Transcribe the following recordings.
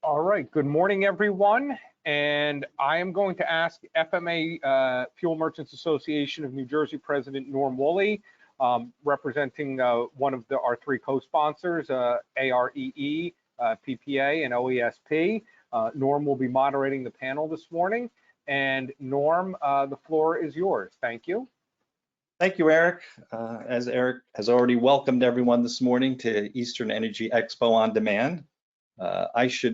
All right, good morning, everyone. And I am going to ask FMA Fuel Merchants Association of New Jersey President Norm Woolley, representing one of our three co-sponsors, AREE, PPA, and OESP. Norm will be moderating the panel this morning. And Norm, the floor is yours. Thank you. Thank you, Eric. As Eric has already welcomed everyone this morning to Eastern Energy Expo on Demand.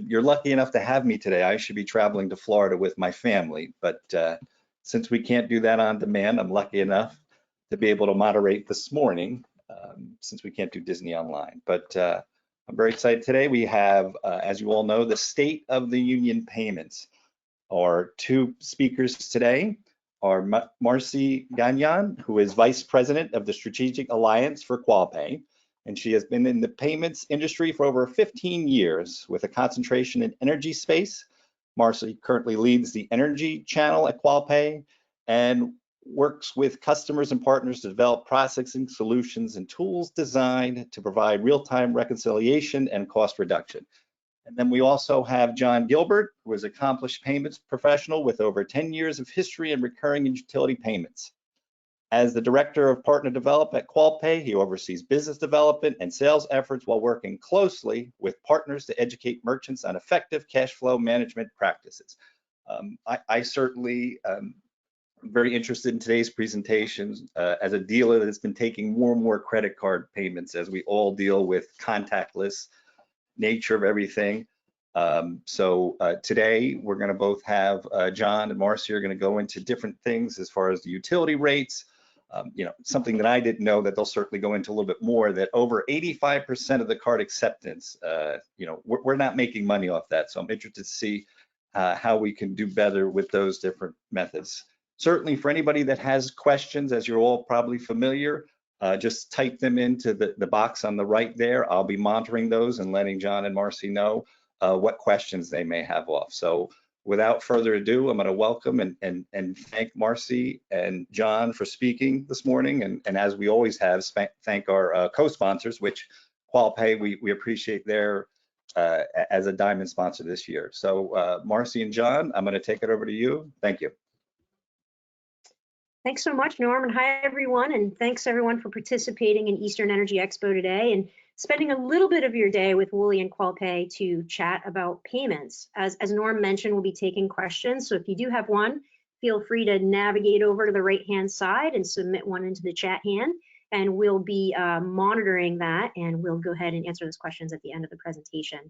You're lucky enough to have me today. I should be traveling to Florida with my family, but since we can't do that on demand, I'm lucky enough to be able to moderate this morning, since we can't do Disney online. But I'm very excited today. We have, as you all know, the State of the Union payments. Our two speakers today are Marcy Gagnon, who is Vice President of the Strategic Alliance for QualPay. And she has been in the payments industry for over 15 years with a concentration in energy space. Marcy currently leads the energy channel at QualPay and works with customers and partners to develop processing solutions and tools designed to provide real-time reconciliation and cost reduction. And then we also have John Gilbert, who is an accomplished payments professional with over 10 years of history in recurring and utility payments. As the Director of Partner Development at QualPay, he oversees business development and sales efforts while working closely with partners to educate merchants on effective cash flow management practices. I certainly am very interested in today's presentations as a dealer that's been taking more and more credit card payments as we all deal with contactless nature of everything. Today we're going to both have John and Marcy are going to go into different things as far as the utility rates. Something that I didn't know that they'll certainly go into a little bit more, that over 85% of the card acceptance, we're not making money off that. So I'm interested to see how we can do better with those different methods. Certainly for anybody that has questions, as you're all probably familiar, just type them into the box on the right there. I'll be monitoring those and letting John and Marcy know what questions they may have off. So without further ado, I'm going to welcome and thank Marcy and John for speaking this morning. And as we always have, thank our co-sponsors, which QualPay, we appreciate their as a diamond sponsor this year. So Marcy and John, I'm going to take it over to you. Thank you. Thanks so much, Norm, and hi everyone, and thanks everyone for participating in Eastern Energy Expo today and spending a little bit of your day with Woolley and QualPay to chat about payments. As Norm mentioned, we'll be taking questions, so if you do have one, feel free to navigate over to the right-hand side and submit one into the chat hand, and we'll be monitoring that, and we'll go ahead and answer those questions at the end of the presentation.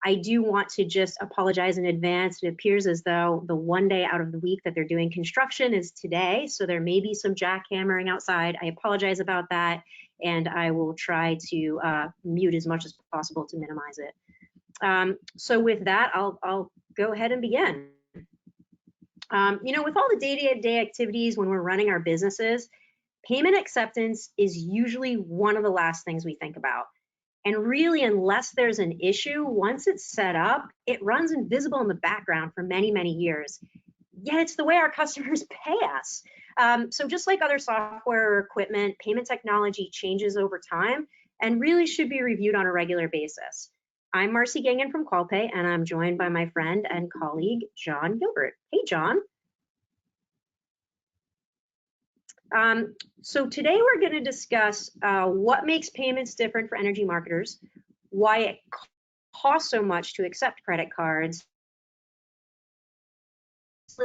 I do want to just apologize in advance. It appears as though the one day out of the week that they're doing construction is today, so there may be some jackhammering outside. I apologize about that, and I will try to mute as much as possible to minimize it. So with that, I'll go ahead and begin. With all the day-to-day activities when we're running our businesses, payment acceptance is usually one of the last things we think about. And really, unless there's an issue, once it's set up, it runs invisible in the background for many, many years. Yet it's the way our customers pay us. So just like other software or equipment, payment technology changes over time and really should be reviewed on a regular basis. I'm Marcy Gagnon from QualPay, and I'm joined by my friend and colleague, John Gilbert. Hey, John. So today we're going to discuss what makes payments different for energy marketers, why it costs so much to accept credit cards,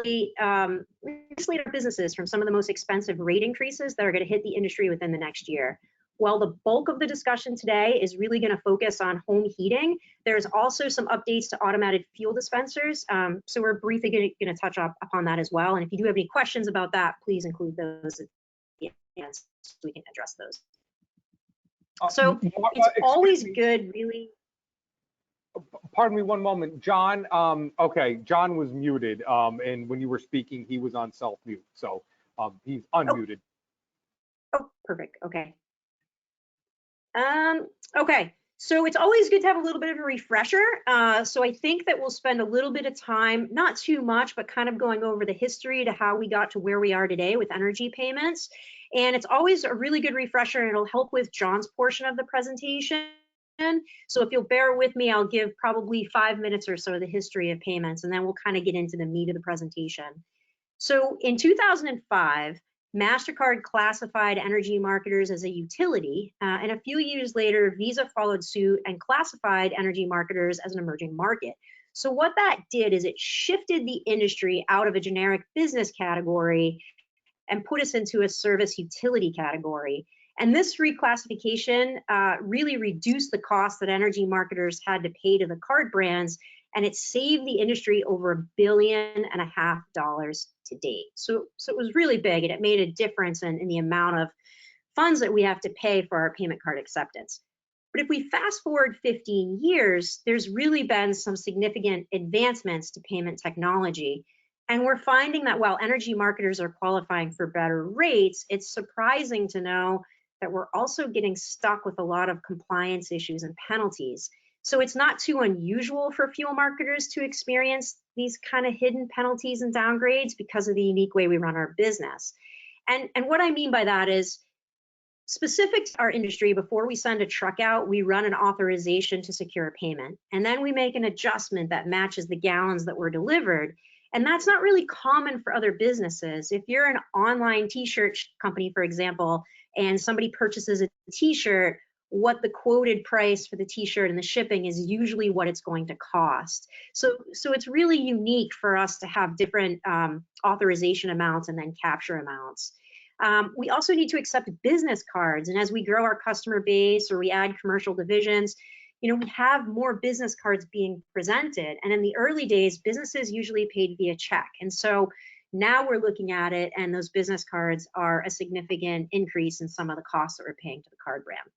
insulate our businesses from some of the most expensive rate increases that are going to hit the industry within the next year. While the bulk of the discussion today is really going to focus on home heating, there's also some updates to automated fuel dispensers. So we're briefly going to touch upon that as well. And if you do have any questions about that, please include those at the end so we can address those. So it's always good, really. Pardon me one moment, John. Okay, John was muted, and when you were speaking, he was on self-mute, so he's unmuted. Oh, perfect. Okay. Okay, so it's always good to have a little bit of a refresher. So I think that we'll spend a little bit of time, not too much, but kind of going over the history to how we got to where we are today with energy payments. And it's always a really good refresher, and it'll help with John's portion of the presentation So if you'll bear with me, I'll give probably 5 minutes or so of the history of payments, and then we'll kind of get into the meat of the presentation. So in 2005, MasterCard classified energy marketers as a utility, and a few years later, Visa followed suit and classified energy marketers as an emerging market. So what that did is it shifted the industry out of a generic business category and put us into a service utility category. And this reclassification really reduced the cost that energy marketers had to pay to the card brands, and it saved the industry over $1.5 billion to date. So it was really big, and it made a difference in the amount of funds that we have to pay for our payment card acceptance. But if we fast forward 15 years, there's really been some significant advancements to payment technology. And we're finding that while energy marketers are qualifying for better rates, it's surprising to know that we're also getting stuck with a lot of compliance issues and penalties. So it's not too unusual for fuel marketers to experience these kind of hidden penalties and downgrades because of the unique way we run our business. And what I mean by that is, specific to our industry, before we send a truck out, we run an authorization to secure a payment. And then we make an adjustment that matches the gallons that were delivered. And that's not really common for other businesses. If you're an online t-shirt company, for example, and somebody purchases a t-shirt, what the quoted price for the t-shirt and the shipping is usually what it's going to cost. So it's really unique for us to have different authorization amounts and then capture amounts. We also need to accept business cards, and as we grow our customer base or we add commercial divisions, we have more business cards being presented. And in the early days, businesses usually paid via check. And so now we're looking at it, and those business cards are a significant increase in some of the costs that we're paying to the card brand.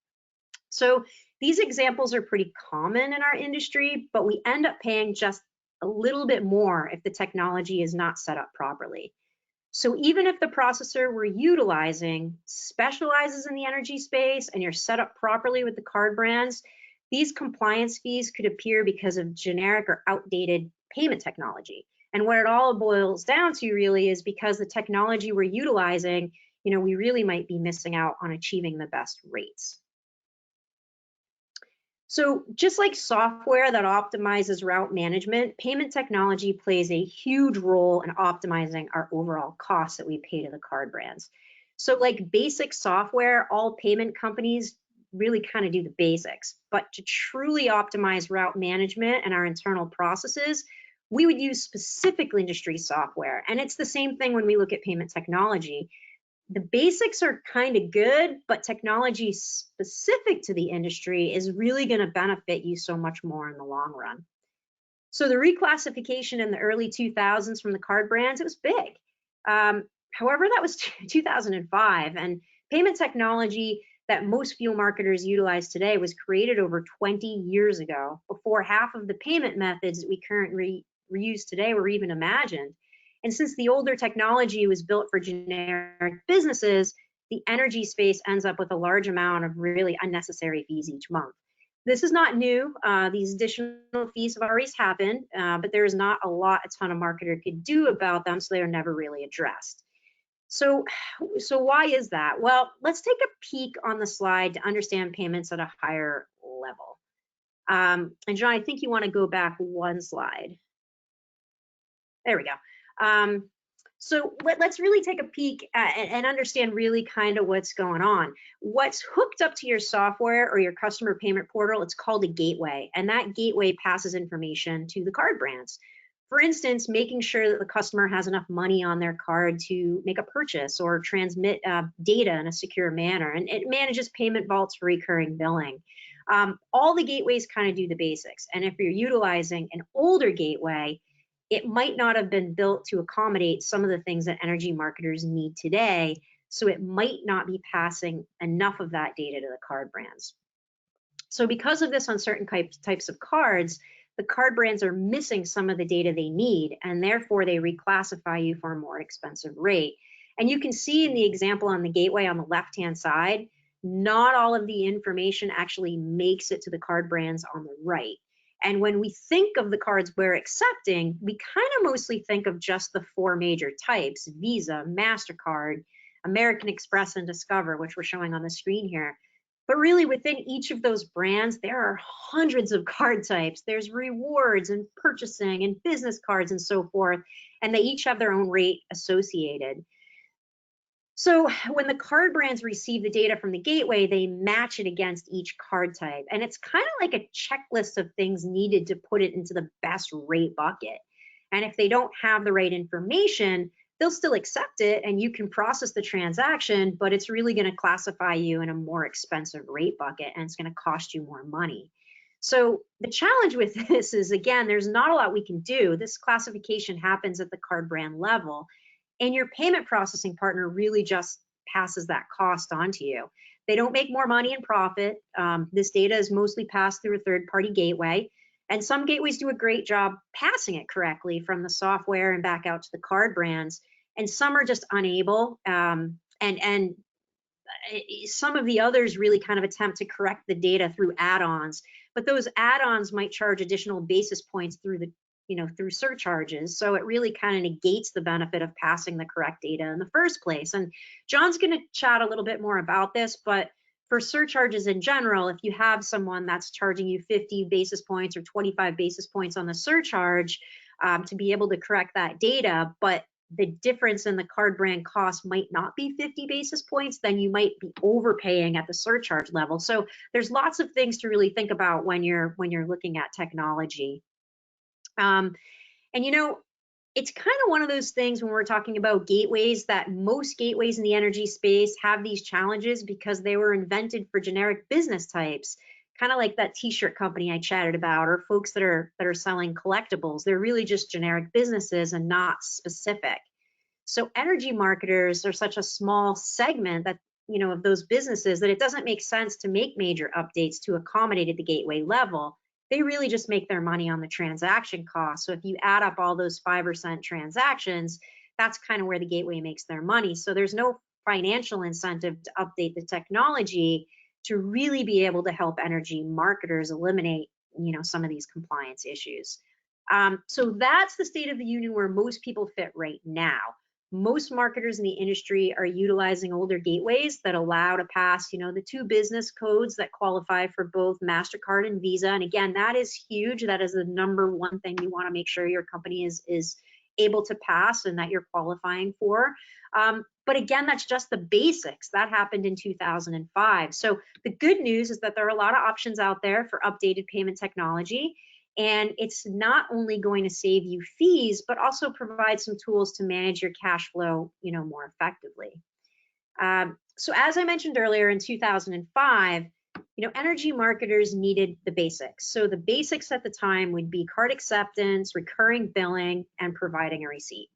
So these examples are pretty common in our industry, but we end up paying just a little bit more if the technology is not set up properly. So even if the processor we're utilizing specializes in the energy space and you're set up properly with the card brands, these compliance fees could appear because of generic or outdated payment technology. And what it all boils down to really is because the technology we're utilizing, we really might be missing out on achieving the best rates. So just like software that optimizes route management, payment technology plays a huge role in optimizing our overall costs that we pay to the card brands. So like basic software, all payment companies really kind of do the basics, but to truly optimize route management and our internal processes, we would use specific industry software. And it's the same thing when we look at payment technology. The basics are kind of good, but technology specific to the industry is really going to benefit you so much more in the long run. So the reclassification in the early 2000s from the card brands, it was big. However, that was 2005, and payment technology that most fuel marketers utilize today was created over 20 years ago, before half of the payment methods that we currently use today were even imagined. And since the older technology was built for generic businesses, the energy space ends up with a large amount of really unnecessary fees each month. This is not new. These additional fees have always happened, but there is not a ton a marketer could do about them, so they are never really addressed. So why is that? Well, let's take a peek on the slide to understand payments at a higher level. And John, I think you want to go back one slide. There we go. So let's really take a peek and understand really kind of what's going on. What's hooked up to your software or your customer payment portal, it's called a gateway, and that gateway passes information to the card brands. For instance, making sure that the customer has enough money on their card to make a purchase or transmit data in a secure manner, and it manages payment vaults for recurring billing. All the gateways kind of do the basics, and if you're utilizing an older gateway, it might not have been built to accommodate some of the things that energy marketers need today, so it might not be passing enough of that data to the card brands. So because of this on certain types of cards, the card brands are missing some of the data they need, and therefore they reclassify you for a more expensive rate. And you can see in the example on the gateway on the left-hand side, not all of the information actually makes it to the card brands on the right. And when we think of the cards we're accepting, we kind of mostly think of just the four major types: Visa, MasterCard, American Express, and Discover, which we're showing on the screen here. But really within each of those brands, there are hundreds of card types. There's rewards and purchasing and business cards and so forth, and they each have their own rate associated. So when the card brands receive the data from the gateway, they match it against each card type. And it's kind of like a checklist of things needed to put it into the best rate bucket. And if they don't have the right information, they'll still accept it and you can process the transaction, but it's really going to classify you in a more expensive rate bucket and it's going to cost you more money. So the challenge with this is, again, there's not a lot we can do. This classification happens at the card brand level. And your payment processing partner really just passes that cost on to you. They don't make more money in profit. This data is mostly passed through a third-party gateway. And some gateways do a great job passing it correctly from the software and back out to the card brands. And some are just unable. And some of the others really kind of attempt to correct the data through add-ons. But those add-ons might charge additional basis points through the through surcharges. So it really kind of negates the benefit of passing the correct data in the first place. And John's going to chat a little bit more about this, but for surcharges in general, if you have someone that's charging you 50 basis points or 25 basis points on the surcharge to be able to correct that data, but the difference in the card brand cost might not be 50 basis points, then you might be overpaying at the surcharge level. So there's lots of things to really think about when you're looking at technology. And it's kind of one of those things when we're talking about gateways that most gateways in the energy space have these challenges because they were invented for generic business types, kind of like that t-shirt company I chatted about, or folks that are selling collectibles. They're really just generic businesses and not specific. So energy marketers are such a small segment that of those businesses that it doesn't make sense to make major updates to accommodate at the gateway level. They really just make their money on the transaction cost. So if you add up all those 5% transactions, that's kind of where the gateway makes their money. So there's no financial incentive to update the technology to really be able to help energy marketers eliminate, some of these compliance issues. So that's the state of the union where most people fit right now. Most marketers in the industry are utilizing older gateways that allow to pass, the two business codes that qualify for both MasterCard and Visa. And again, that is huge. That is the number one thing you want to make sure your company is able to pass and that you're qualifying for. But again, that's just the basics. That happened in 2005. So the good news is that there are a lot of options out there for updated payment technology. And it's not only going to save you fees, but also provide some tools to manage your cash flow, more effectively. So as I mentioned earlier, in 2005, energy marketers needed the basics. So the basics at the time would be card acceptance, recurring billing, and providing a receipt,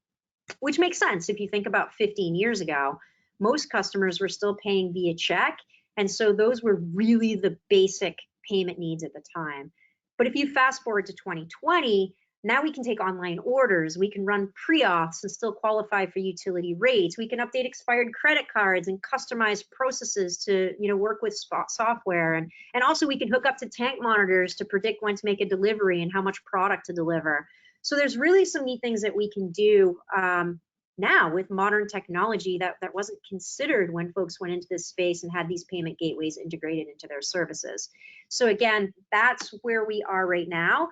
which makes sense. If you think about 15 years ago, most customers were still paying via check. And so those were really the basic payment needs at the time. But if you fast forward to 2020, now we can take online orders, we can run pre-auths and still qualify for utility rates. We can update expired credit cards and customize processes to, work with software. And also we can hook up to tank monitors to predict when to make a delivery and how much product to deliver. So there's really some neat things that we can do now with modern technology that wasn't considered when folks went into this space and had these payment gateways integrated into their services. So again, that's where we are right now.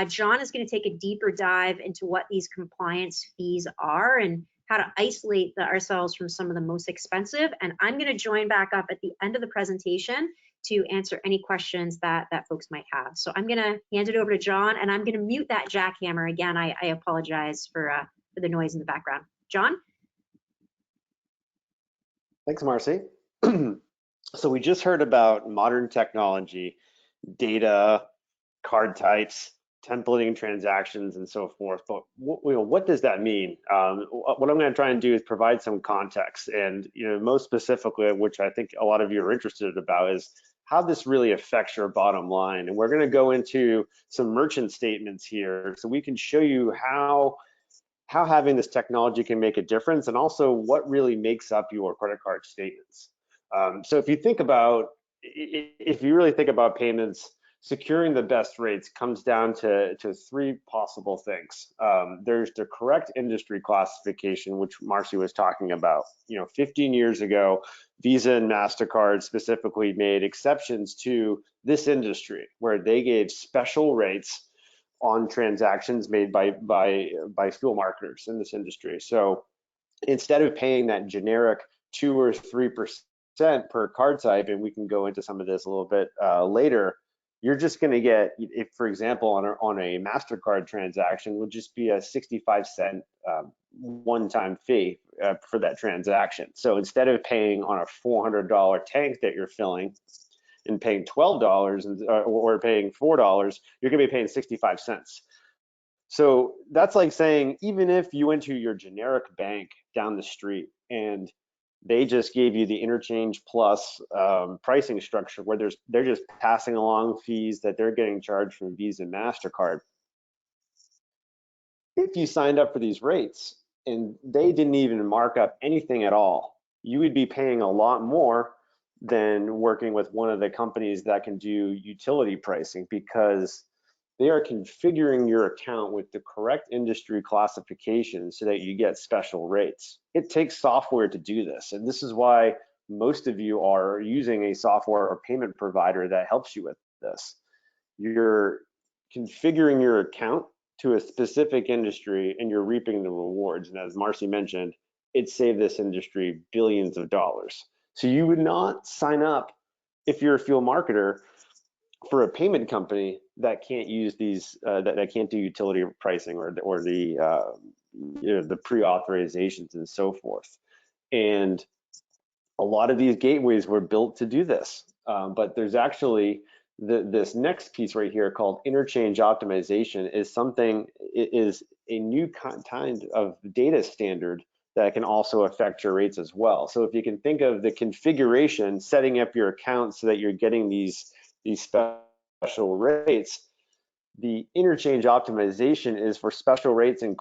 John is going to take a deeper dive into what these compliance fees are and how to isolate ourselves from some of the most expensive. And I'm going to join back up at the end of the presentation to answer any questions that folks might have. So I'm going to hand it over to John, and I'm going to mute that jackhammer again. I apologize for the noise in the background. John? Thanks, Marcy. So we just heard about modern technology, data, card types, templating transactions, and so forth. But what does that mean? What I'm going to try and do is provide some context, and most specifically, which I think a lot of you are interested about, is how this really affects your bottom line. And we're going to go into some merchant statements here, so we can show you how having this technology can make a difference, and also what really makes up your credit card statements. So if you really think about payments, securing the best rates comes down to three possible things. There's the correct industry classification, which Marcy was talking about. 15 years ago, Visa and MasterCard specifically made exceptions to this industry where they gave special rates on transactions made by fuel marketers in this industry. So instead of paying that generic 2 or 3% per card type, and we can go into some of this a little bit later, you're just going to get, if for example, on a MasterCard transaction, would just be a 65-cent one-time fee for that transaction. So instead of paying on a $400 tank that you're filling and paying $12 or paying $4, you're going to be paying 65 cents. So that's like saying, even if you went to your generic bank down the street and they just gave you the interchange plus pricing structure where they're just passing along fees that they're getting charged from Visa and MasterCard. If you signed up for these rates and they didn't even mark up anything at all, you would be paying a lot more than working with one of the companies that can do utility pricing, because they are configuring your account with the correct industry classification so that you get special rates. It takes software to do this, and this is why most of you are using a software or payment provider that helps you with this. You're configuring your account to a specific industry and you're reaping the rewards. And as Marcy mentioned, it saved this industry billions of dollars. So you would not sign up, if you're a fuel marketer, for a payment company that can't use these, that can't do utility pricing or the the pre-authorizations and so forth. And a lot of these gateways were built to do this, but there's actually this next piece right here called interchange optimization is a new kind of data standard that can also affect your rates as well. So if you can think of the configuration, setting up your account so that you're getting these special rates, the interchange optimization is for special rates in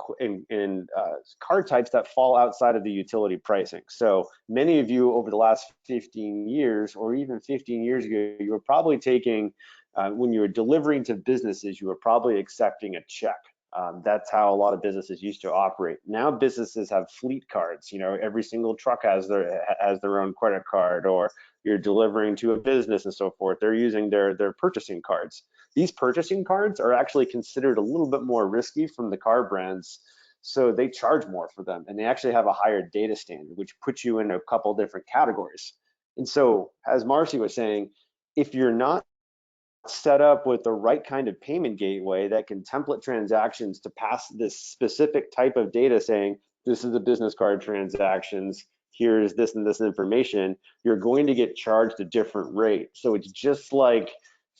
card types that fall outside of the utility pricing. So many of you over the last 15 years, or even 15 years ago, you were probably taking, when you were delivering to businesses, you were probably accepting a check. That's how a lot of businesses used to operate. Now businesses have fleet cards. You know, every single truck has their own credit card, or you're delivering to a business and so forth. They're using their purchasing cards. These purchasing cards are actually considered a little bit more risky from the car brands, so they charge more for them, and they actually have a higher data standard, which puts you in a couple different categories. And so, as Marcy was saying, if you're not set up with the right kind of payment gateway that can template transactions to pass this specific type of data saying, this is the business card transactions, here's this and this information, you're going to get charged a different rate. So it's just like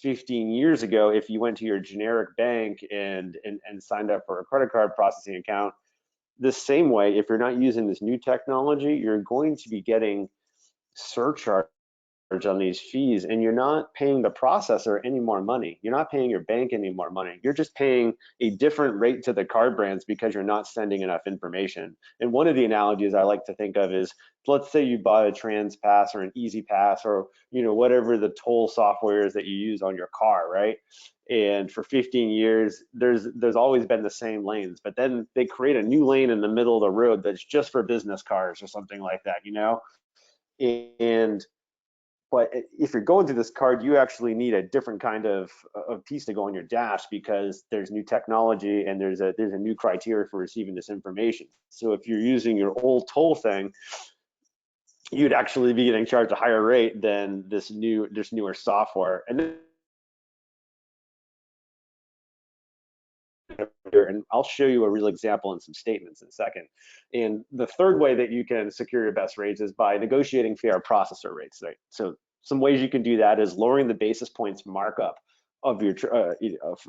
15 years ago, if you went to your generic bank and signed up for a credit card processing account, the same way, if you're not using this new technology, you're going to be getting surcharge on these fees, and you're not paying the processor any more money. You're not paying your bank any more money. You're just paying a different rate to the card brands because you're not sending enough information. And one of the analogies I like to think of is, let's say you bought a TransPass or an Easy Pass, or whatever the toll software is that you use on your car, right? And for 15 years, there's always been the same lanes, but then they create a new lane in the middle of the road that's just for business cars or something like that, But if you're going through this card, you actually need a different kind of piece to go on your dash, because there's new technology and there's a new criteria for receiving this information. So if you're using your old toll thing, you'd actually be getting charged a higher rate than this newer software. And I'll show you a real example and some statements in a second. And the third way that you can secure your best rates is by negotiating fair processor rates, right? So some ways you can do that is lowering the basis points markup of your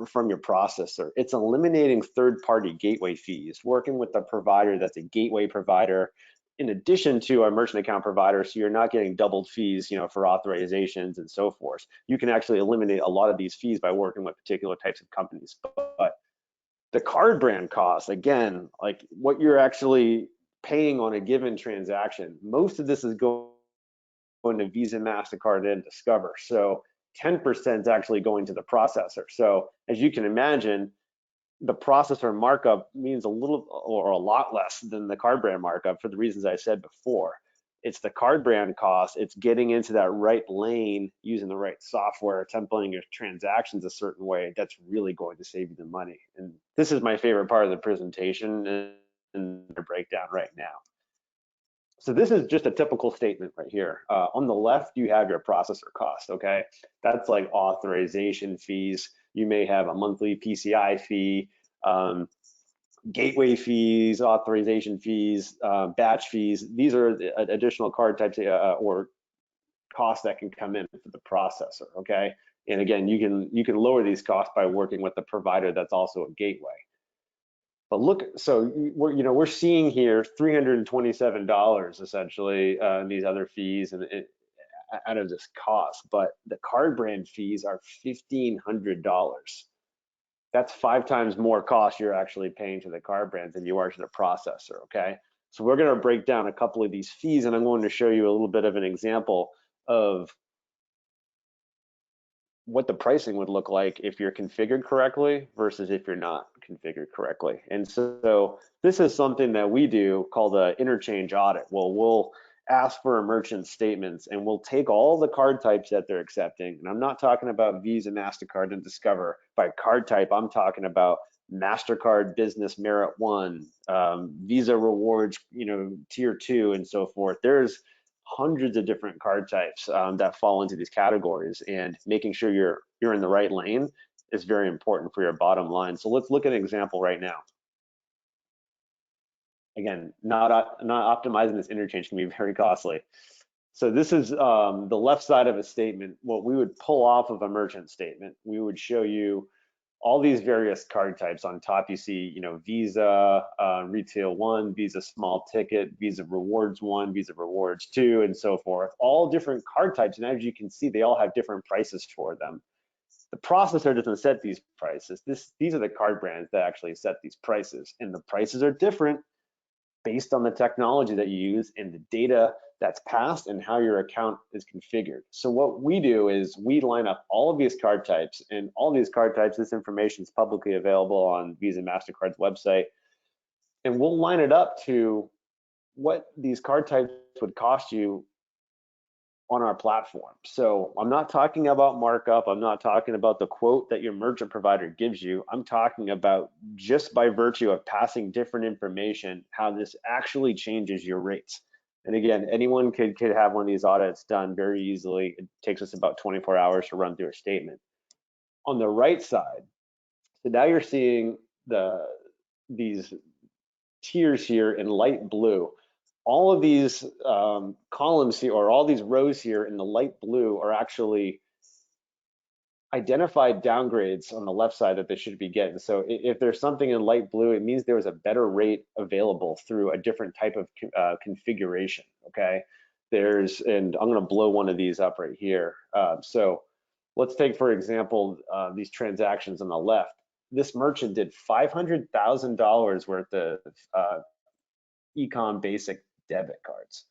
from your processor. It's eliminating third-party gateway fees, working with a provider that's a gateway provider in addition to a merchant account provider, so you're not getting doubled fees, for authorizations and so forth. You can actually eliminate a lot of these fees by working with particular types of companies. But the card brand costs, again, like what you're actually paying on a given transaction, most of this is going to Visa, MasterCard, and Discover. So 10% is actually going to the processor. So as you can imagine, the processor markup means a little or a lot less than the card brand markup for the reasons I said before. It's the card brand cost. It's getting into that right lane, using the right software, templating your transactions a certain way. That's really going to save you the money. And this is my favorite part of the presentation and the breakdown right now. So this is just a typical statement right here. On the left, you have your processor cost, okay? That's like authorization fees. You may have a monthly PCI fee, gateway fees, authorization fees, batch fees. These are the additional card types or costs that can come in for the processor, okay? And again, you can lower these costs by working with the provider that's also a gateway. But look, so we're seeing here $327 essentially in these other fees and out of this cost, but the card brand fees are $1,500. That's 5 times more cost you're actually paying to the card brand than you are to the processor, okay? So we're gonna break down a couple of these fees, and I'm going to show you a little bit of an example of what the pricing would look like if you're configured correctly versus if you're not configured correctly. And so this is something that we do called an interchange audit. Well, we'll ask for a merchant statements and we'll take all the card types that they're accepting. And I'm not talking about Visa, MasterCard, and Discover. By card type, I'm talking about MasterCard Business Merit 1, Visa Rewards, Tier 2, and so forth. There's hundreds of different card types that fall into these categories, and making sure you're in the right lane is very important for your bottom line. So let's look at an example right now. Again, not optimizing this interchange can be very costly. So this is the left side of a statement. What we would pull off of a merchant statement, we would show you all these various card types. On top, you see, Visa Retail 1, Visa Small Ticket, Visa Rewards 1, Visa Rewards 2, and so forth. All different card types, and as you can see, they all have different prices for them. The processor doesn't set these prices. These are the card brands that actually set these prices, and the prices are different based on the technology that you use and the data that's passed and how your account is configured. So what we do is we line up all of these card types, and all these card types, this information is publicly available on Visa, MasterCard's website, and we'll line it up to what these card types would cost you on our platform. So I'm not talking about markup. I'm not talking about the quote that your merchant provider gives you. I'm talking about just by virtue of passing different information, how this actually changes your rates. And again, anyone could have one of these audits done very easily. It takes us about 24 hours to run through a statement. On the right side, so now you're seeing these tiers here in light blue. All of these columns here, or all these rows here in the light blue, are actually identified downgrades on the left side that they should be getting. So if there's something in light blue, it means there was a better rate available through a different type of configuration, okay? And I'm gonna blow one of these up right here. So let's take, for example, these transactions on the left. This merchant did $500,000 worth of Ecom basic debit cards.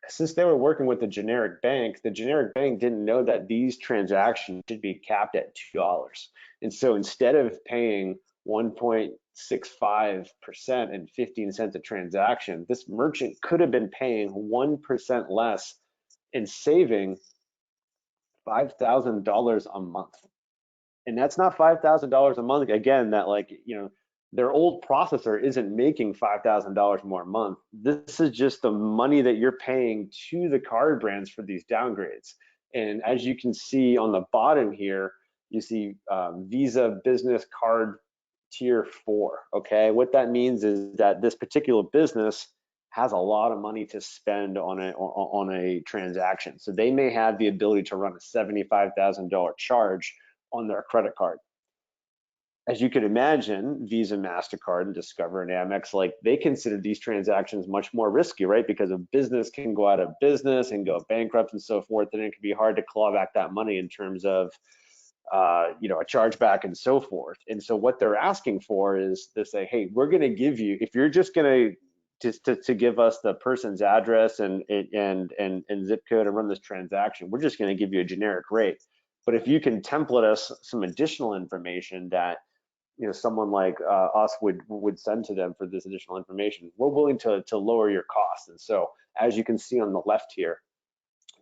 Since they were working with the generic bank didn't know that these transactions should be capped at $2. And so instead of paying 1.65% and 15 cents a transaction, this merchant could have been paying 1% less and saving $5,000 a month. And that's not $5,000 a month. Again, that their old processor isn't making $5,000 more a month. This is just the money that you're paying to the card brands for these downgrades. And as you can see on the bottom here, you see Visa Business Card Tier 4, okay? What that means is that this particular business has a lot of money to spend on a transaction. So they may have the ability to run a $75,000 charge on their credit card. As you could imagine, Visa, MasterCard, and Discover and Amex, they consider these transactions much more risky, right? Because a business can go out of business and go bankrupt and so forth, and it can be hard to claw back that money in terms of, a chargeback and so forth. And so what they're asking for is to say, hey, we're going to give you, if you're just going to give us the person's address and zip code and run this transaction, we're just going to give you a generic rate. But if you can template us some additional information that someone like us would send to them for this additional information. We're willing to lower your costs. And so as you can see on the left here,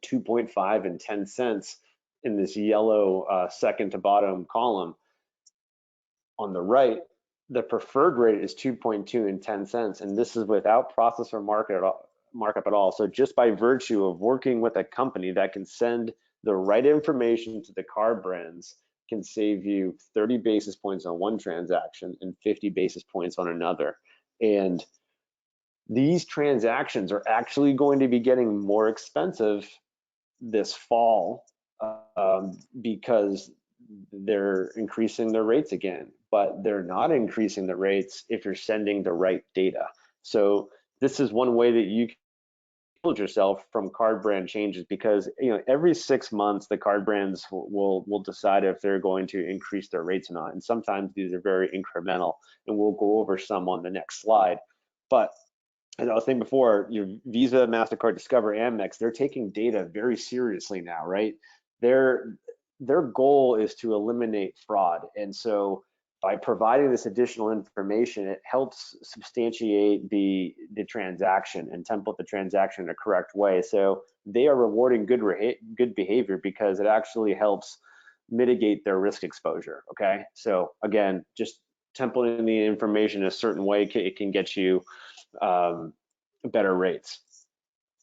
2.5 and 10 cents in this yellow second to bottom column. On the right, the preferred rate is 2.2 and 10 cents, and this is without processor markup at all. So just by virtue of working with a company that can send the right information to the card brands can save you 30 basis points on one transaction and 50 basis points on another. And these transactions are actually going to be getting more expensive this fall because they're increasing their rates again, but they're not increasing the rates if you're sending the right data. So this is one way that you can shield yourself from card brand changes, because every 6 months the card brands will decide if they're going to increase their rates or not, and sometimes these are very incremental, and we'll go over some on the next slide. But as I was saying before, your Visa, MasterCard, Discover, Amex, they're taking data very seriously now, right? Their goal is to eliminate fraud. And so by providing this additional information, it helps substantiate the transaction and template the transaction in a correct way. So they are rewarding good behavior because it actually helps mitigate their risk exposure, okay? So again, just templating the information a certain way, it can get you better rates.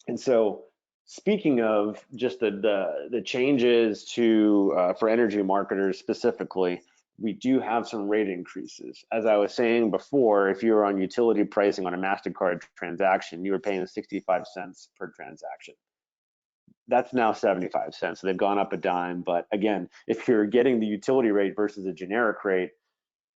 And so speaking of just the changes to for energy marketers specifically, we do have some rate increases. As I was saying before, if you were on utility pricing on a MasterCard transaction, you were paying 65 cents per transaction. That's now 75 cents. So they've gone up a dime. But again, if you're getting the utility rate versus a generic rate,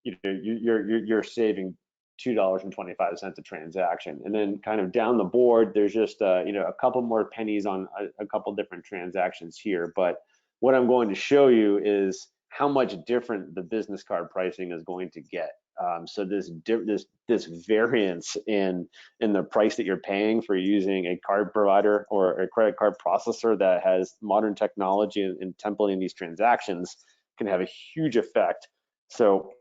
you're saving $2.25 a transaction. And then kind of down the board, there's just a couple more pennies on a couple different transactions here. But what I'm going to show you is how much different the business card pricing is going to get. So this variance in the price that you're paying for using a card provider or a credit card processor that has modern technology and templating these transactions can have a huge effect. So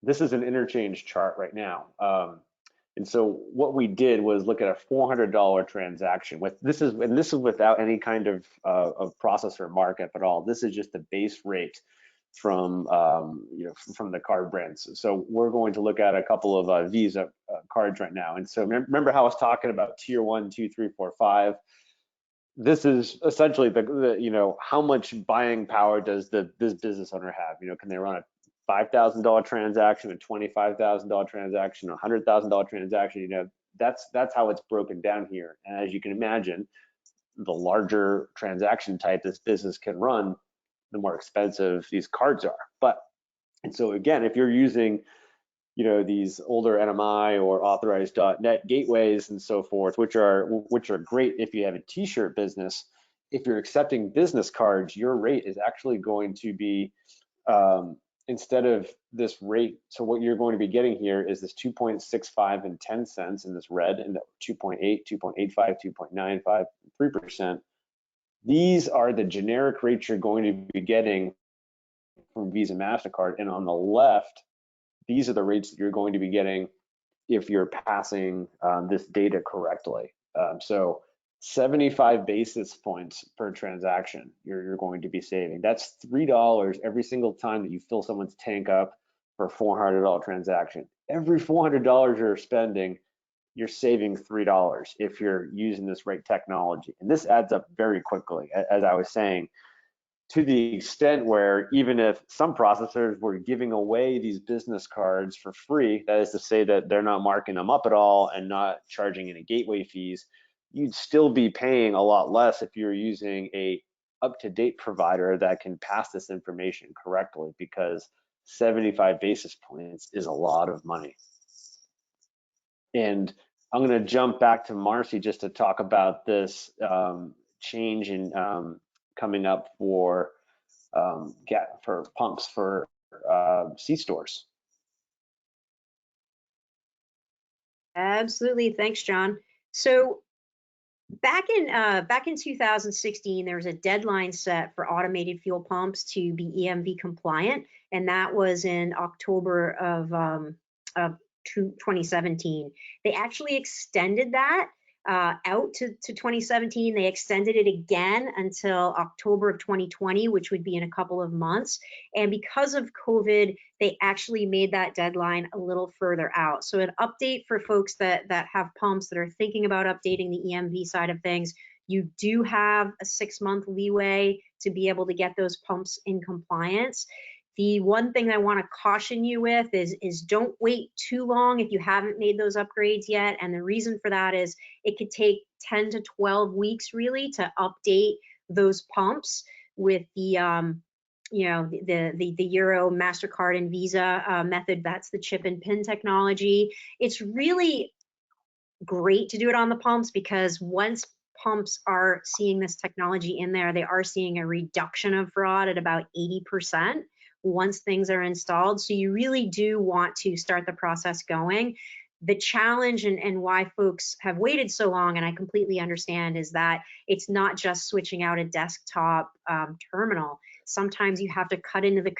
this is an interchange chart right now. And so what we did was look at a $400 transaction. This is without any kind of processor markup at all. This is just the base rate from from the card brands. So we're going to look at a couple of Visa cards right now. And so remember how I was talking about tier 1, 2, 3, 4, 5. This is essentially the how much buying power does this business owner have? Can they run a $5,000 transaction, a $25,000 transaction, a $100,000 transaction? That's how it's broken down here. And as you can imagine, the larger transaction type this business can run, the more expensive these cards are. And so again, if you're using these older NMI or authorized.net gateways and so forth, which are great if you have a t-shirt business, if you're accepting business cards, your rate is actually going to be instead of this rate, so what you're going to be getting here is this 2.65 and 10 cents in this red, and the 2.8, 2.85, 2.95, 3%. These are the generic rates you're going to be getting from Visa, MasterCard. And on the left, these are the rates that you're going to be getting if you're passing this data correctly. So 75 basis points per transaction you're going to be saving. That's $3 every single time that you fill someone's tank up for a $400 transaction. Every $400 you're spending, you're saving $3 if you're using this right technology. And this adds up very quickly, as I was saying, to the extent where even if some processors were giving away these business cards for free, that is to say that they're not marking them up at all and not charging any gateway fees, you'd still be paying a lot less if you're using a up-to-date provider that can pass this information correctly, because 75 basis points is a lot of money. And I'm going to jump back to Marcy just to talk about this change in coming up for pumps for C-stores. Absolutely, thanks, John. So Back in 2016, there was a deadline set for automated fuel pumps to be EMV compliant, and that was in October of 2017. They actually extended that out to 2017. They extended it again until October of 2020, which would be in a couple of months. And because of COVID, they actually made that deadline a little further out. So an update for folks that have pumps that are thinking about updating the EMV side of things, you do have a 6-month leeway to be able to get those pumps in compliance. The one thing I want to caution you with is don't wait too long if you haven't made those upgrades yet. And the reason for that is it could take 10 to 12 weeks really to update those pumps with the the Euro, MasterCard, and Visa method. That's the chip and pin technology. It's really great to do it on the pumps because once pumps are seeing this technology in there, they are seeing a reduction of fraud at about 80% once things are installed. So you really do want to start the process going. The challenge and why folks have waited so long, and I completely understand, is that it's not just switching out a desktop terminal. Sometimes you have to cut into the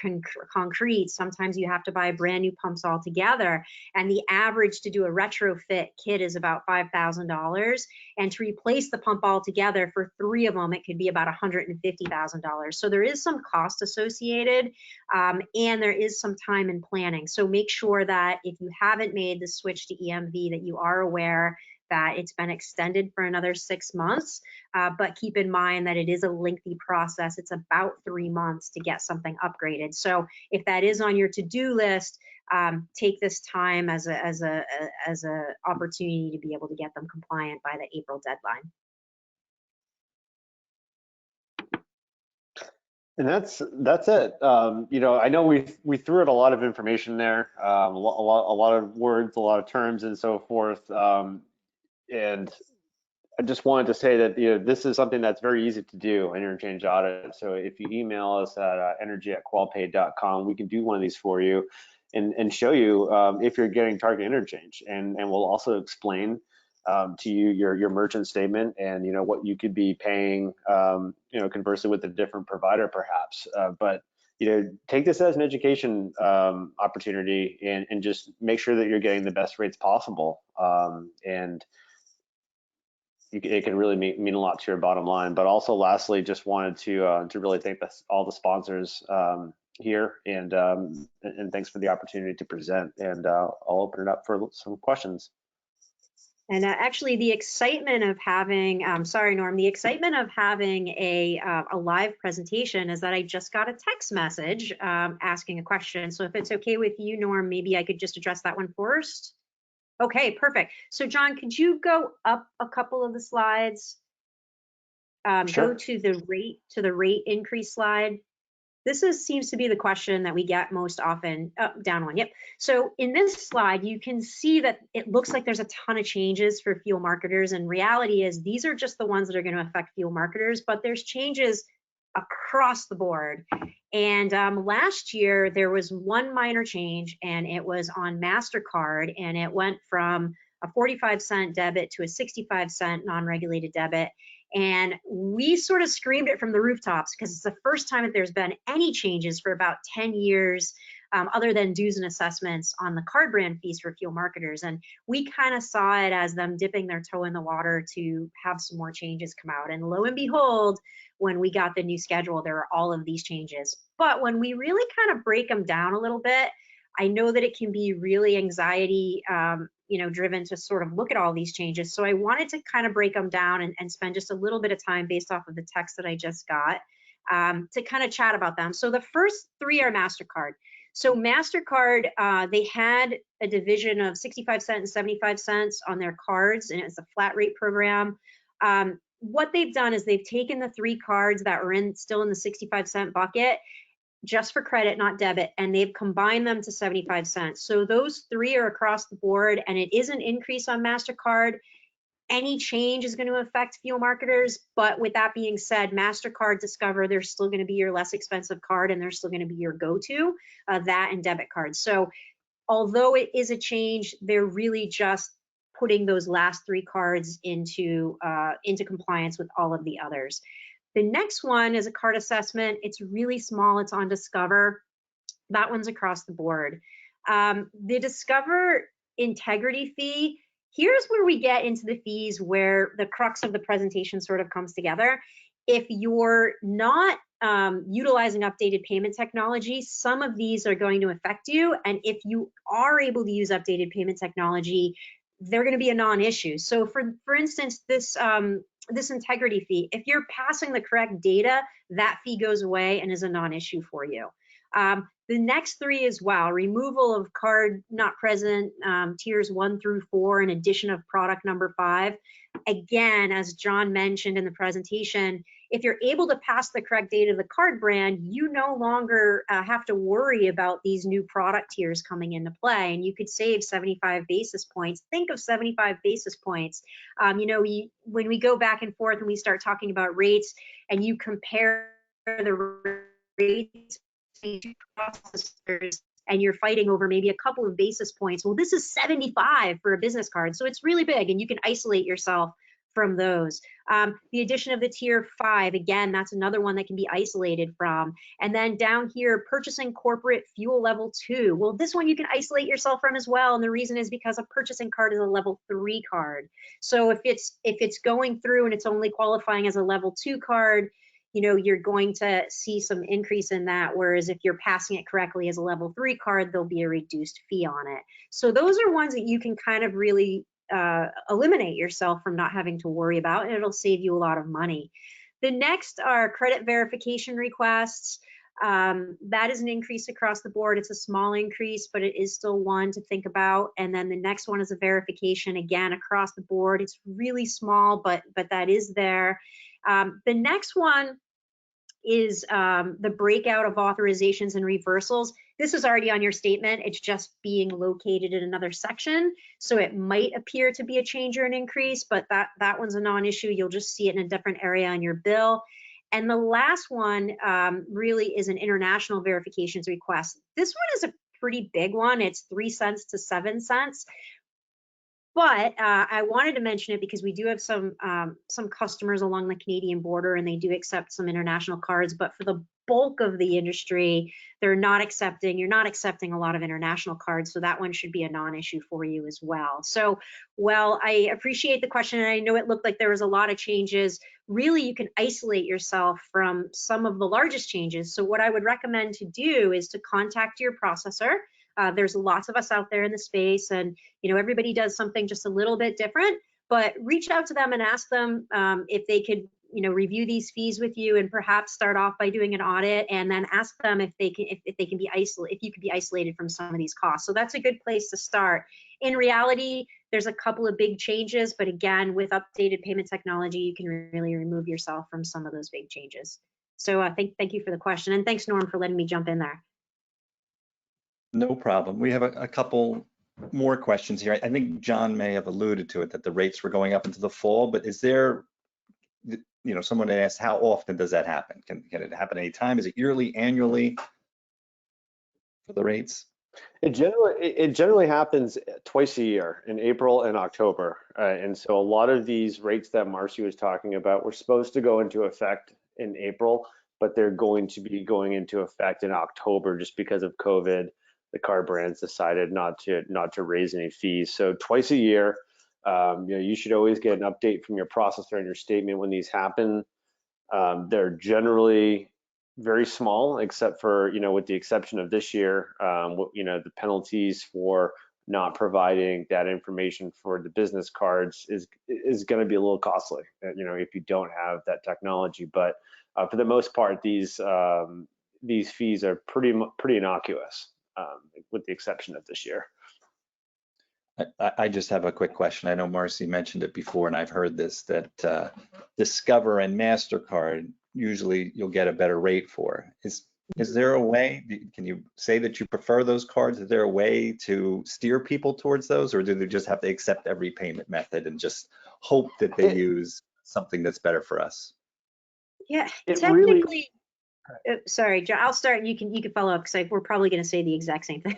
concrete. Sometimes you have to buy brand new pumps altogether. And the average to do a retrofit kit is about $5,000. And to replace the pump altogether for 3 of them, it could be about $150,000. So there is some cost associated and there is some time in planning. So make sure that if you haven't made the switch to EMV, that you are aware that it's been extended for another 6 months, but keep in mind that it is a lengthy process. It's about 3 months to get something upgraded. So if that is on your to-do list, take this time as a opportunity to be able to get them compliant by the April deadline. And that's it. I know we threw out a lot of information there, a lot of words, a lot of terms, and so forth. And I just wanted to say that this is something that's very easy to do, an interchange audit. So if you email us at energy@qualpay.com, we can do one of these for you and show you if you're getting target interchange, and we'll also explain to you your merchant statement and what you could be paying, conversely with a different provider perhaps. But take this as an education opportunity and just make sure that you're getting the best rates possible. And it can really mean a lot to your bottom line. But also, lastly, just wanted to really thank all the sponsors here, and thanks for the opportunity to present. And I'll open it up for some questions. And actually, the excitement of having, sorry, Norm, the excitement of having a live presentation is that I just got a text message asking a question. So if it's okay with you, Norm, maybe I could just address that one first. Okay, perfect. So John, could you go up a couple of the slides? Sure. Go to the rate increase slide. This seems to be the question that we get most often. Down one, yep. So in this slide, you can see that it looks like there's a ton of changes for fuel marketers, and reality is these are just the ones that are going to affect fuel marketers, but there's changes across the board. And last year, there was one minor change, and it was on MasterCard, and it went from a 45-cent debit to a 65-cent non-regulated debit. And we sort of screamed it from the rooftops because it's the first time that there's been any changes for about 10 years, other than dues and assessments on the card brand fees for fuel marketers. And we kind of saw it as them dipping their toe in the water to have some more changes come out. And lo and behold, when we got the new schedule, there are all of these changes. But when we really kind of break them down a little bit, I know that it can be really anxiety driven to sort of look at all these changes. So I wanted to kind of break them down and spend just a little bit of time based off of the text that I just got to kind of chat about them. So the first 3 are MasterCard. So MasterCard, they had a division of 65 cents and 75 cents on their cards, and it's a flat rate program. What they've done is they've taken the 3 cards that were still in the 65-cent bucket, just for credit, not debit, and they've combined them to 75 cents. So those 3 are across the board, and it is an increase on MasterCard. Any change is going to affect fuel marketers, but with that being said, MasterCard, Discover, they're still going to be your less expensive card, and they're still going to be your go-to, that and debit cards. So although it is a change, they're really just putting those last 3 cards into compliance with all of the others. The next one is a card assessment. It's really small. It's on Discover. That one's across the board. The Discover integrity fee, here's where we get into the fees where the crux of the presentation sort of comes together. If you're not utilizing updated payment technology, some of these are going to affect you. And if you are able to use updated payment technology, they're going to be a non-issue. So for instance, this integrity fee, if you're passing the correct data, that fee goes away and is a non-issue for you. The next 3 as well, removal of card not present, tiers 1 through 4, in addition of product number 5. Again, as John mentioned in the presentation, if you're able to pass the correct data to the card brand, you no longer have to worry about these new product tiers coming into play, and you could save 75 basis points. Think of 75 basis points. When we go back and forth and we start talking about rates and you compare the rates processors and you're fighting over maybe a couple of basis points, well, this is 75 for a business card, so it's really big, and you can isolate yourself from those. The addition of the tier 5, again, that's another one that can be isolated from. And then down here, purchasing corporate fuel level 2. Well, this one you can isolate yourself from as well, and the reason is because a purchasing card is a level 3 card. So if it's going through and it's only qualifying as a level 2 card, you're going to see some increase in that, whereas if you're passing it correctly as a level 3 card, there'll be a reduced fee on it. So those are ones that you can kind of really eliminate yourself from not having to worry about, and it'll save you a lot of money. The next are credit verification requests. That is an increase across the board. It's a small increase, but it is still one to think about. And then the next one is a verification, again, across the board. It's really small, but that is there. The next one is the breakout of authorizations and reversals. This is already on your statement. It's just being located in another section. So it might appear to be a change or an increase, but that one's a non-issue. You'll just see it in a different area on your bill. And the last one really is an international verifications request. This one is a pretty big one. It's 3 cents to 7 cents. But I wanted to mention it because we do have some customers along the Canadian border, and they do accept some international cards. But for the bulk of the industry, you're not accepting a lot of international cards. So that one should be a non-issue for you as well. So, well, I appreciate the question, and I know it looked like there was a lot of changes. Really, you can isolate yourself from some of the largest changes. So what I would recommend to do is to contact your processor. There's lots of us out there in the space, and everybody does something just a little bit different, but reach out to them and ask them if they could review these fees with you, and perhaps start off by doing an audit, and then ask them if you could be isolated from some of these costs. So that's a good place to start. In reality, there's a couple of big changes, but again, with updated payment technology, you can really remove yourself from some of those big changes. So thank you for the question, and thanks, Norm, for letting me jump in there. No problem. We have a couple more questions here. I think John may have alluded to it, that the rates were going up into the fall, but is there, someone asked, how often does that happen? Can it happen anytime? Is it yearly, annually for the rates? It generally happens twice a year, in April and October. And so a lot of these rates that Marcy was talking about were supposed to go into effect in April, but they're going to be going into effect in October just because of COVID. The card brands decided not to raise any fees. So twice a year, you should always get an update from your processor and your statement when these happen. They're generally very small, except for, with the exception of this year, the penalties for not providing that information for the business cards is going to be a little costly, if you don't have that technology. But for the most part, these fees are pretty innocuous. With the exception of this year. I just have a quick question. I know Marcy mentioned it before, and I've heard this, that Discover and MasterCard, usually you'll get a better rate for. Is there a way, can you say that you prefer those cards? Is there a way to steer people towards those, or do they just have to accept every payment method and just hope that they use something that's better for us? Yeah, technically. Sorry, John, I'll start and you can follow up, because we're probably going to say the exact same thing.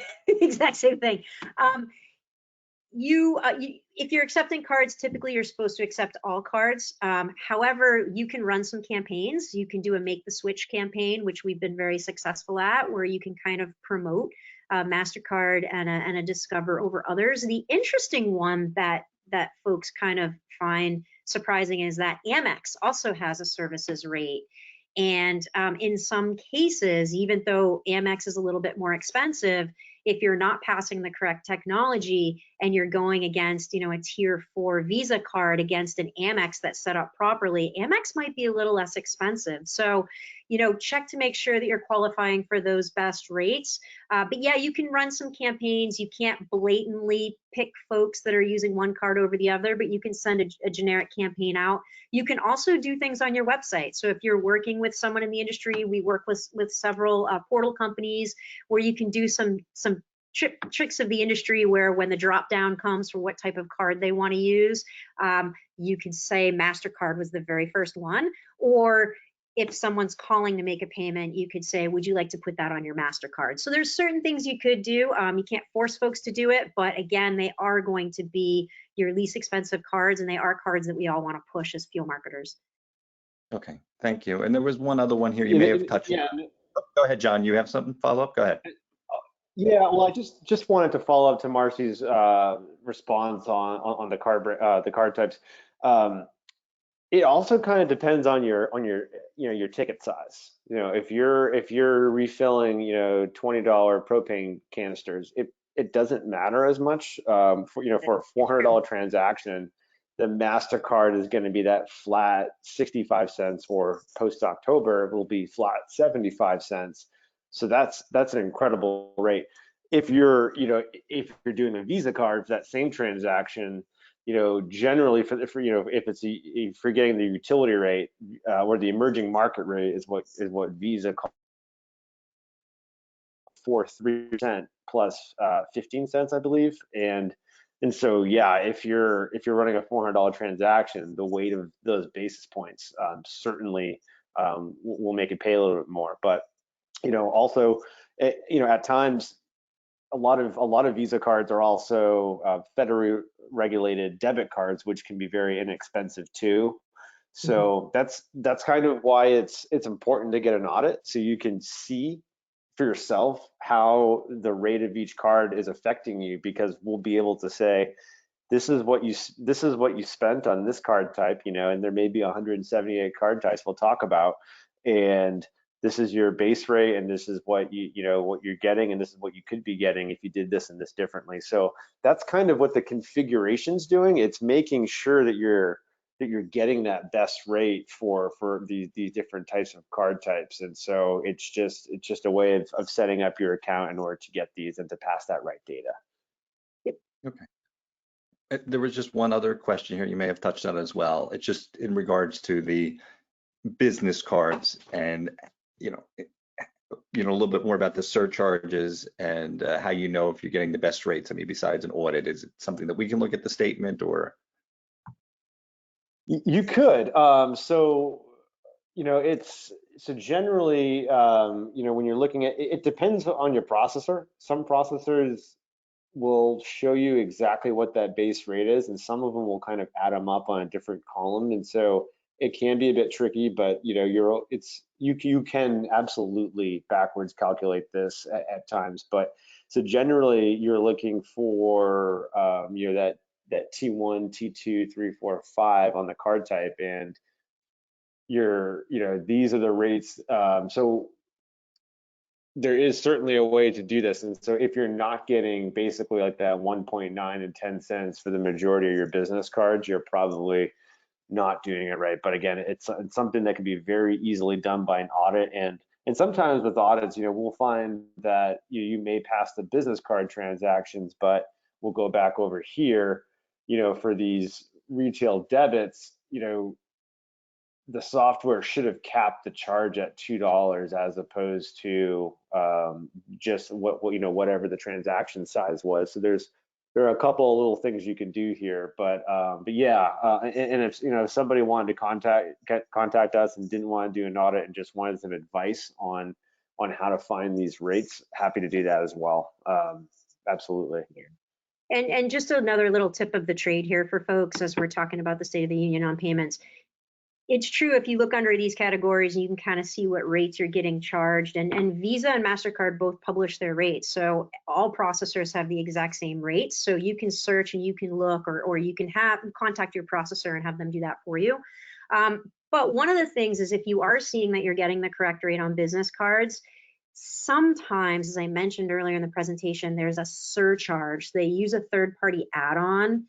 if you're accepting cards, typically you're supposed to accept all cards. However, you can run some campaigns. You can do a make the switch campaign, which we've been very successful at, where you can kind of promote MasterCard and a Discover over others. The interesting one that folks kind of find surprising is that Amex also has a services rate. And in some cases, even though Amex is a little bit more expensive, if you're not passing the correct technology and you're going against, a tier 4 Visa card against an Amex that's set up properly, Amex might be a little less expensive. So, check to make sure that you're qualifying for those best rates. But yeah, you can run some campaigns. You can't blatantly pick folks that are using one card over the other, but you can send a generic campaign out. You can also do things on your website. So if you're working with someone in the industry, we work with several portal companies where you can do some tricks of the industry, where when the drop down comes for what type of card they want to use, you could say MasterCard was the very first one, or if someone's calling to make a payment, you could say, would you like to put that on your MasterCard? So there's certain things you could do. You can't force folks to do it, but again, they are going to be your least expensive cards, and they are cards that we all want to push as fuel marketers. Okay, thank you. And there was one other one here you may have touched on. Oh, go ahead, John. You have something to follow up? Go ahead. Yeah, well, I just wanted to follow up to Marcy's response on the card types. It also kind of depends on your your ticket size. If you're refilling $20 propane canisters, it doesn't matter as much. For a $400 transaction, the MasterCard is going to be that flat 65 cents, or post October it will be flat 75 cents. So that's an incredible rate. If you're if you're doing a Visa card for that same transaction, generally if you're getting the utility rate, or the emerging market rate is what Visa calls for 3% plus 15 cents, I believe. And so yeah, if you're running a $400 transaction, the weight of those basis points certainly will make it pay a little bit more. But also at times, a lot of Visa cards are also federally regulated debit cards, which can be very inexpensive too. So that's kind of why it's important to get an audit, so you can see for yourself how the rate of each card is affecting you, because we'll be able to say, this is what you spent on this card type, and there may be 178 card types we'll talk about, and this is your base rate, and this is what what you're getting, and this is what you could be getting if you did this and this differently. So that's kind of what the configuration's doing. It's making sure that you're getting that best rate for these different types of card types. And so it's just a way of setting up your account in order to get these and to pass that right data. Yep. Okay. There was just one other question here you may have touched on as well. It's just in regards to the business cards, and a little bit more about the surcharges and how if you're getting the best rates. I mean, besides an audit, is it something that we can look at the statement, or? You could. So generally, when you're looking at it, depends on your processor. Some processors will show you exactly what that base rate is, and some of them will kind of add them up on a different column. And so it can be a bit tricky, but you can absolutely backwards calculate this at times. But so generally, you're looking for that T1, T2, 3, 4, 5 on the card type, and these are the rates. So there is certainly a way to do this. And so if you're not getting basically like that 1.9 and 10 cents for the majority of your business cards, you're probably not doing it right. But again, it's something that can be very easily done by an audit. And sometimes with audits, we'll find that you may pass the business card transactions, but we'll go back over here, for these retail debits, the software should have capped the charge at $2 as opposed to just whatever the transaction size was. So there are a couple of little things you can do here, but yeah, and if somebody wanted to contact us and didn't want to do an audit and just wanted some advice on how to find these rates, happy to do that as well. Absolutely. And just another little tip of the trade here for folks as we're talking about the State of the Union on payments. It's true, if you look under these categories, you can kind of see what rates you're getting charged. And Visa and MasterCard both publish their rates. So all processors have the exact same rates. So you can search and you can look, or you can contact your processor and have them do that for you. But one of the things is, if you are seeing that you're getting the correct rate on business cards, sometimes, as I mentioned earlier in the presentation, there's a surcharge. They use a third-party add-on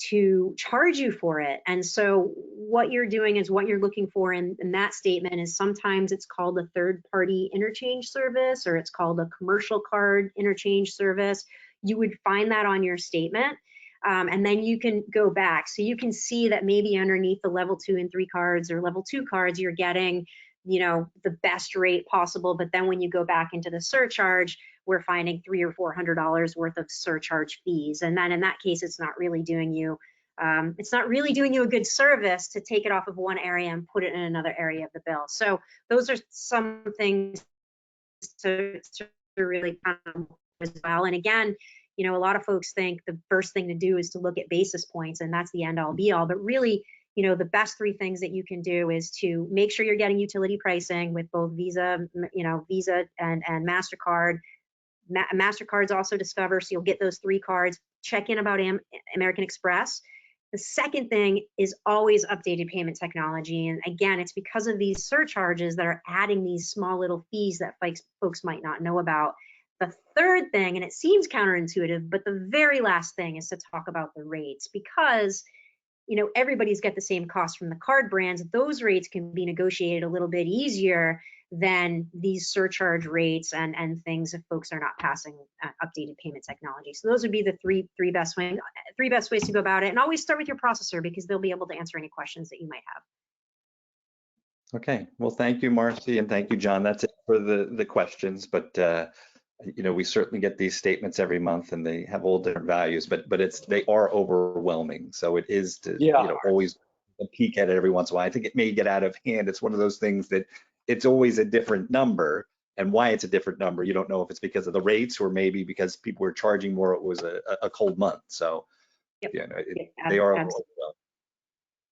to charge you for it. And so what you're doing is, what you're looking for in that statement is, sometimes it's called a third-party interchange service, or it's called a commercial card interchange service. You would find that on your statement. And then you can go back. So you can see that maybe underneath the level 2 and 3 cards, or level 2 cards, you're getting, you know, the best rate possible. But then when you go back into the surcharge, we're finding $300 or $400 worth of surcharge fees. And then in that case, it's not really doing you a good service to take it off of one area and put it in another area of the bill. So those are some things to really kind of as well. And again, you know, a lot of folks think the first thing to do is to look at basis points, and that's the end all be all. But really, you know, the best 3 things that you can do is to make sure you're getting utility pricing with both Visa, you know, Visa and MasterCard. MasterCard's also Discover, so you'll get those 3 cards. Check in about American Express. The second thing is always updated payment technology. And again, it's because of these surcharges that are adding these small little fees that folks might not know about. The third thing, and it seems counterintuitive, but the very last thing is to talk about the rates, because, you know, everybody's got the same cost from the card brands. Those rates can be negotiated a little bit easier than these surcharge rates and things if folks are not passing updated payment technology. So those would be the three best ways to go about it. And always start with your processor, because they'll be able to answer any questions that you might have. Okay, well, thank you, Marcy, and thank you, John. That's it for the questions, but you know, we certainly get these statements every month, and they have all different values, but they are overwhelming. So it is to, you know, always peek at it every once in a while. I think it may get out of hand. It's one of those things that it's always a different number, and why it's a different number, you don't know if it's because of the rates or maybe because people were charging more. It was a cold month. So Yep. yeah, no, they are overwhelming.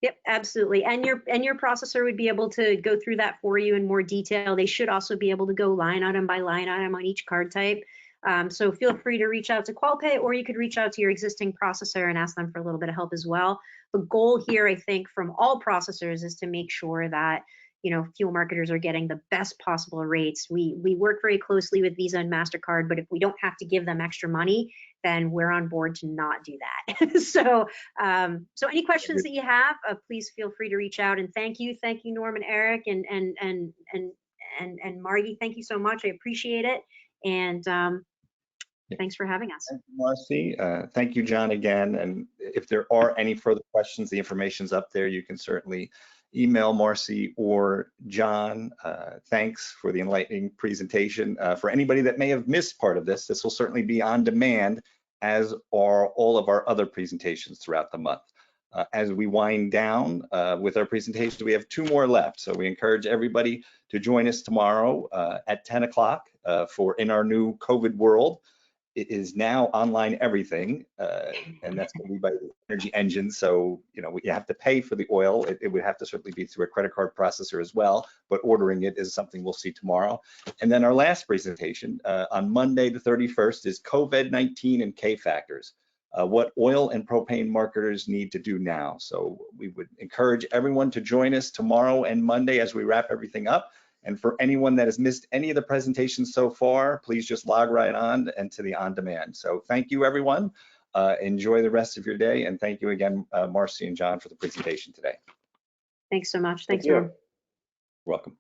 Yep, absolutely. And your processor would be able to go through that for you in more detail. They should also be able to go line item by line item on each card type. So feel free to reach out to QualPay, or you could reach out to your existing processor and ask them for a little bit of help as well. The goal here, I think, from all processors is to make sure that, you know, fuel marketers are getting the best possible rates. We work very closely with Visa and MasterCard, but if we don't have to give them extra money, then we're on board to not do that. So any questions that you have, please feel free to reach out. And thank you, Norm and Eric, and Margie. Thank you so much. I appreciate it. And thanks for having us. Thank you, Marcy. Thank you, John, again. And if there are any further questions, the information's up there. You can certainly email Marcy or John. Thanks for the enlightening presentation. For anybody that may have missed part of this will certainly be on demand, as are all of our other presentations throughout the month. As we wind down with our presentations, we have 2 more left. So we encourage everybody to join us tomorrow at 10 o'clock for In Our New COVID World. It is now online everything, and that's going to be by the Energy Engine. So, you know, you have to pay for the oil. It would have to certainly be through a credit card processor as well, but ordering it is something we'll see tomorrow. And then our last presentation on Monday, the 31st, is COVID-19 and K-factors, what oil and propane marketers need to do now. So we would encourage everyone to join us tomorrow and Monday as we wrap everything up. And for anyone that has missed any of the presentations so far, please just log right on and to the on-demand. So thank you, everyone. Enjoy the rest of your day. And thank you again, Marcy and John, for the presentation today. Thanks so much. Thank you. Welcome.